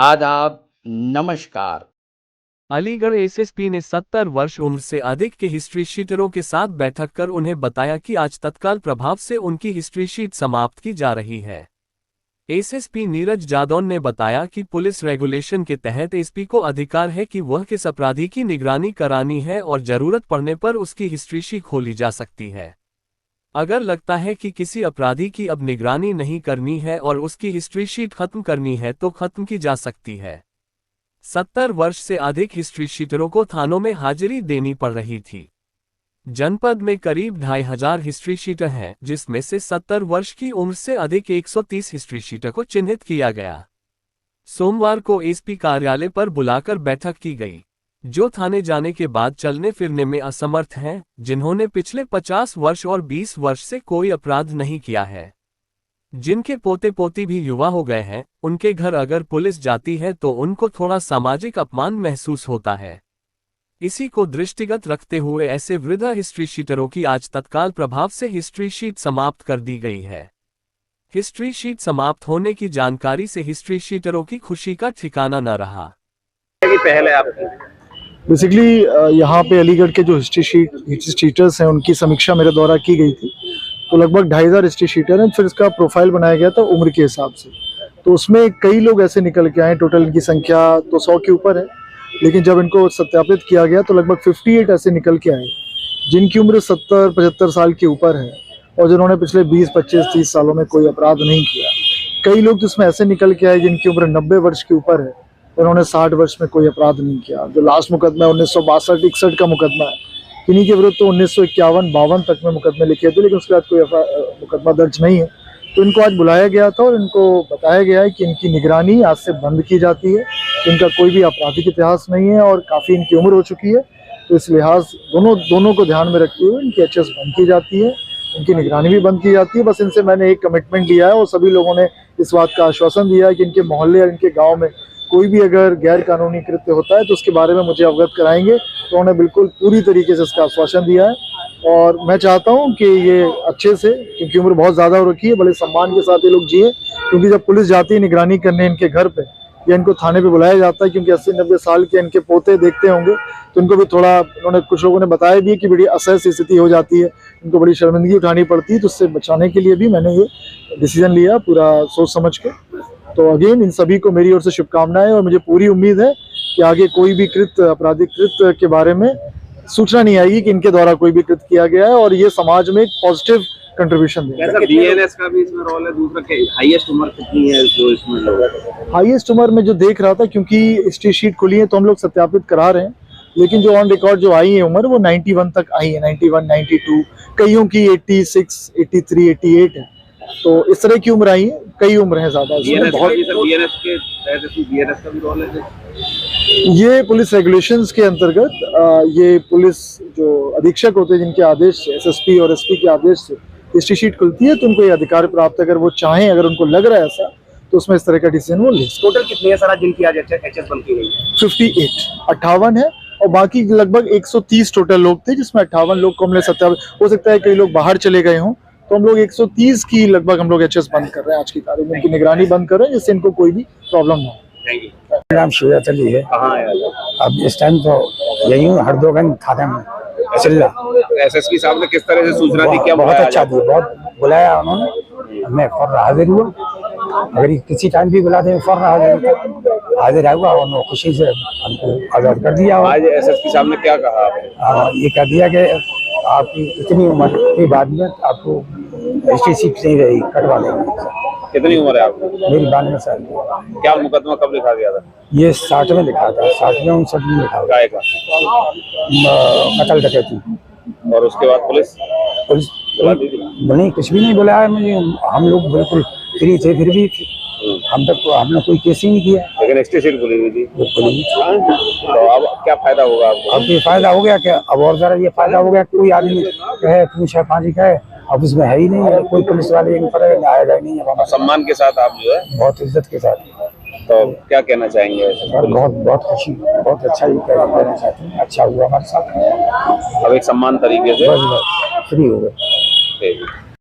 आदाब, नमस्कार। अलीगढ़ एसएसपी ने 70 वर्ष उम्र से अधिक के हिस्ट्री शीटरों के साथ बैठक कर उन्हें बताया कि आज तत्काल प्रभाव से उनकी हिस्ट्री शीट समाप्त की जा रही है। एसएसपी नीरज जादौन ने बताया कि पुलिस रेगुलेशन के तहत एसपी को अधिकार है कि वह किस अपराधी की निगरानी करानी है और जरूरत पड़ने पर उसकी हिस्ट्री शीट खोली जा सकती है। अगर लगता है कि किसी अपराधी की अब निगरानी नहीं करनी है और उसकी हिस्ट्री शीट खत्म करनी है तो खत्म की जा सकती है। 70 वर्ष से अधिक हिस्ट्री शीटरों को थानों में हाजिरी देनी पड़ रही थी। जनपद में करीब 2500 हिस्ट्री शीटर हैं, जिसमें से 70 वर्ष की उम्र से अधिक 130 हिस्ट्री शीटर को चिन्हित किया गया। सोमवार को एसपी कार्यालय पर बुलाकर बैठक की गई। जो थाने जाने के बाद चलने फिरने में असमर्थ हैं, जिन्होंने पिछले 50 वर्ष और 20 वर्ष से कोई अपराध नहीं किया है, जिनके पोते पोती भी युवा हो गए हैं, उनके घर अगर पुलिस जाती है तो उनको थोड़ा सामाजिक अपमान महसूस होता है। इसी को दृष्टिगत रखते हुए ऐसे वृद्ध हिस्ट्री शीटरों की आज तत्काल प्रभाव से हिस्ट्री शीट समाप्त कर दी गई है। हिस्ट्री शीट समाप्त होने की जानकारी से हिस्ट्री शीटरों की खुशी का ठिकाना न रहा। पहले आपकी बेसिकली यहाँ पे अलीगढ़ के जो हिस्ट्री शीटर्स हैं उनकी समीक्षा मेरे द्वारा की गई थी। तो लगभग 2500 हिस्ट्री शीटर हैं। फिर इसका प्रोफाइल बनाया गया था उम्र के हिसाब से, तो उसमें कई लोग ऐसे निकल के आए। टोटल इनकी संख्या तो 100 के ऊपर है, लेकिन जब इनको सत्यापित किया गया तो लगभग 58 ऐसे निकल के आए जिनकी उम्र 70-75 साल के ऊपर है और जिन्होंने पिछले 20, 25, 30 सालों में कोई अपराध नहीं किया। कई लोग तो इसमें ऐसे निकल के आए जिनकी उम्र 90 वर्ष के ऊपर है, उन्होंने 60 वर्ष में कोई अपराध नहीं किया। जो लास्ट मुकदमा है 1962-61 का मुकदमा है, इन्हीं के विरुद्ध तो 1951-52 तक में मुकदमे लिखे थे, लेकिन उसके बाद कोई मुकदमा दर्ज नहीं है। तो इनको आज बुलाया गया था और इनको बताया गया है कि इनकी निगरानी आज से बंद की जाती है। इनका कोई भी आपराधिक इतिहास नहीं है और काफ़ी इनकी उम्र हो चुकी है, तो इस लिहाज दोनों को ध्यान में रखते हुए इनकी एचएस बंद की जाती है, इनकी निगरानी भी बंद की जाती है। बस इनसे मैंने एक कमिटमेंट लिया है और सभी लोगों ने इस बात का आश्वासन दिया है कि इनके मोहल्ले और इनके गाँव में कोई भी अगर गैर कानूनी कृत्य होता है तो उसके बारे में मुझे अवगत कराएंगे। तो उन्होंने बिल्कुल पूरी तरीके से इसका आश्वासन दिया है और मैं चाहता हूं कि ये अच्छे से, क्योंकि उम्र बहुत ज़्यादा हो रखी है, बड़े सम्मान के साथ ये लोग जिए। क्योंकि जब पुलिस जाती है निगरानी करने इनके घर पे या इनको थाने पे बुलाया जाता है, क्योंकि 80-90 साल के इनके पोते देखते होंगे, तो इनको भी थोड़ा, उन्होंने कुछ लोगों ने बताया भी कि बड़ी असहज स्थिति हो जाती है, इनको बड़ी शर्मिंदगी उठानी पड़ती है। तो उससे बचाने के लिए भी मैंने ये डिसीजन लिया पूरा सोच समझ के। तो अगेन इन सभी को मेरी ओर से शुभकामनाएं और मुझे पूरी उम्मीद है कि आगे कोई भी आपराधिक कृत्य के बारे में सूचना नहीं आएगी कि इनके द्वारा कोई भी कृत्य किया गया है और ये समाज में एक पॉजिटिव कंट्रीब्यूशन देगा। बीएनएस का भी इसमें रोल है। दूसरा हाईएस्ट उम्र कितनी है जो इसमें लोग? हाईएस्ट उम्र में जो देख रहा था, क्योंकि हिस्ट्री शीट खुली है तो हम लोग सत्यापित करा रहे हैं, लेकिन जो ऑन रिकॉर्ड जो आई है उम्र वो 91 तक आई है, 91, 92, कईयों की 86, 83, 88 है। तो इस तरह की उम्र आई है, कई उम्र है ज्यादा। बीएनएस का भी रोल है। ये पुलिस रेगुलेशंस के अंतर्गत ये पुलिस जो अधीक्षक होते हैं जिनके आदेश से, एसएसपी और एसपी के आदेश से हिस्ट्री शीट खुलती है, तो उनको ये अधिकार प्राप्त, अगर वो चाहें, अगर उनको लग रहा है ऐसा, तो उसमें इस तरह का डिसीजन वो ले। टोटल कितनी है सर जिनकी आज एचएस बंद की गई है? 58 है और बाकी लगभग 130 टोटल लोग थे, जिसमें 58 लोग को हमने सत्यापित, हो सकता है कई लोग बाहर चले गए हों, तो हम लोग 130 की लगभग हम लोग एचएस बंद कर रहे हैं आज की तारीख में, इनकी निगरानी बंद कर रहे हैं जिससे इनको कोई भी प्रॉब्लम ना हो। Thank you. मेरा नाम शिवराज अली है। कहाँ है अब इस टाइम तो यही हूँ, हरदोगंज थाना में। एसएसपी साहब ने किस तरह से सूचना दी? क्या बहुत अच्छा दी, बहुत बुलाया उन्होंने, मैं फौरन हाजिर हुआ। अगर किसी टाइम भी बुला दे फौरन हाजिर हुआ और उन्होंने खुशी से हमको आजाद कर दिया। आज एसएसपी साहब ने क्या कहा? ये कह दिया कि आपकी इतनी उम्र के बाद में आपको हिस्ट्री शीट नहीं रहेगी, कटवा देंगे। कितनी उम्र है आपकी? मेरी 92 साल। क्या मुकदमा कब लिखा गया था? ये 60 में लिखा था, 60 में 59 में लिखा था। कत्ल डकैती। और उसके बाद पुलिस नहीं, कुछ भी नहीं बुलाया मुझे। हम लोग बिल्कुल फ्री थे, फिर भी हमने कोई केस ही नहीं किया। लेकिन हिस्ट्री शीट खुली हुई थी। तो अब क्या फायदा होगा आपको? अब ये फायदा हो गया क्या? अब और जरा ये फायदा हो गया, कोई आदमी कहे पूछा पाजी कहे, अब उसमें है ही नहीं, कोई पुलिस वाले आएगा ही नहीं। सम्मान के साथ आप जो है, बहुत इज्जत के साथ। तो क्या कहना चाहेंगे? बहुत खुशी, बहुत अच्छा ही कहना चाहते हैं। अच्छा हुआ हमारे साथ, अब एक सम्मान तरीके से फ्री हो गए।